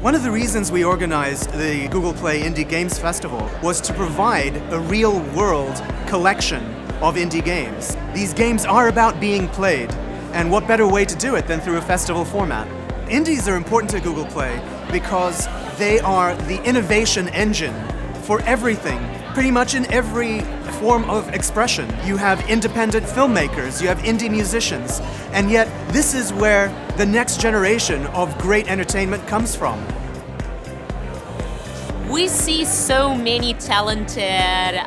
One of the reasons we organized the Google Play Indie Games Festival was to provide a real-world collection of indie games. These games are about being played, and what better way to do it than through a festival format? Indies are important to Google Play because they are the innovation engine for everything, pretty much in every form of expression. You have independent filmmakers, you have indie musicians, and yet this is where the next generation of great entertainment comes from. We see so many talented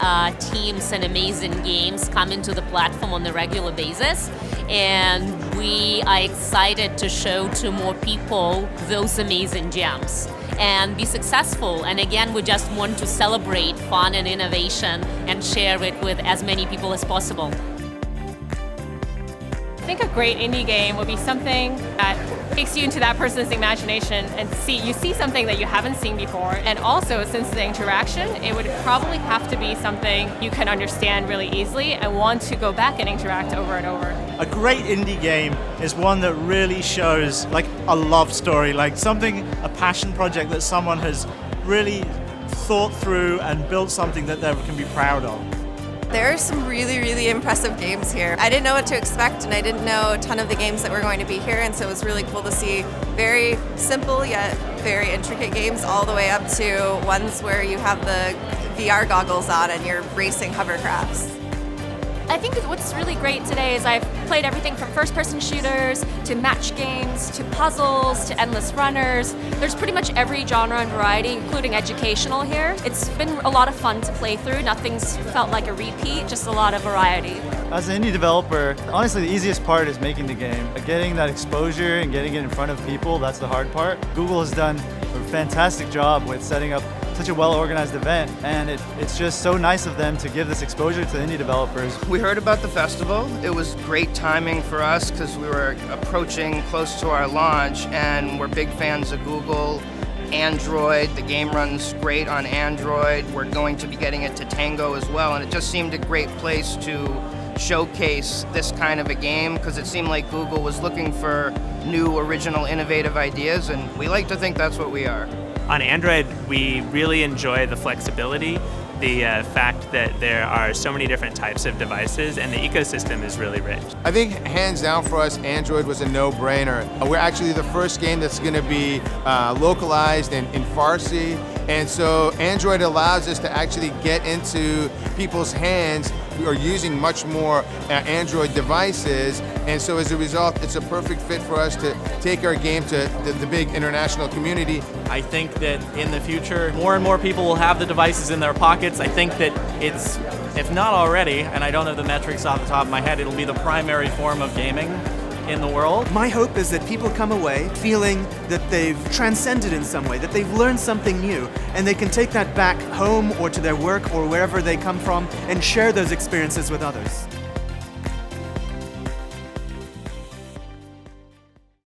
teams and amazing games come into the platform on a regular basis, and we are excited to show to more people those amazing gems and be successful. And again, we just want to celebrate fun and innovation and share it with as many people as possible. I think a great indie game would be something that takes you into that person's imagination and you see something that you haven't seen before. And also, since the interaction, it would probably have to be something you can understand really easily and want to go back and interact over and over. A great indie game is one that really shows like a love story, like a passion project that someone has really thought through and built something that they can be proud of. There are some really, really impressive games here. I didn't know what to expect, and I didn't know a ton of the games that were going to be here, and so it was really cool to see very simple yet very intricate games all the way up to ones where you have the VR goggles on and you're racing hovercrafts. I think that what's really great today is I've played everything from first-person shooters to match games to puzzles to endless runners. There's pretty much every genre and variety, including educational here. It's been a lot of fun to play through. Nothing's felt like a repeat, just a lot of variety. As an indie developer, honestly, the easiest part is making the game. Getting that exposure and getting it in front of people, that's the hard part. Google has done a fantastic job with setting up such a well-organized event, and it's just so nice of them to give this exposure to indie developers. We heard about the festival. It was great timing for us because we were approaching close to our launch, and we're big fans of Google. Android, the game runs great on Android. We're going to be getting it to Tango as well, and it just seemed a great place to showcase this kind of a game because it seemed like Google was looking for new, original, innovative ideas, and we like to think that's what we are. On Android, we really enjoy the flexibility, the fact that there are so many different types of devices, and the ecosystem is really rich. I think hands down for us, Android was a no-brainer. We're actually the first game that's going to be localized in Farsi, and so Android allows us to actually get into people's hands who are using much more Android devices, and so as a result, it's a perfect fit for us to take our game to the big international community. I think that in the future, more and more people will have the devices in their pockets. I think that it's, if not already, and I don't know the metrics off the top of my head, it'll be the primary form of gaming in the world. My hope is that people come away feeling that they've transcended in some way, that they've learned something new, and they can take that back home or to their work or wherever they come from and share those experiences with others.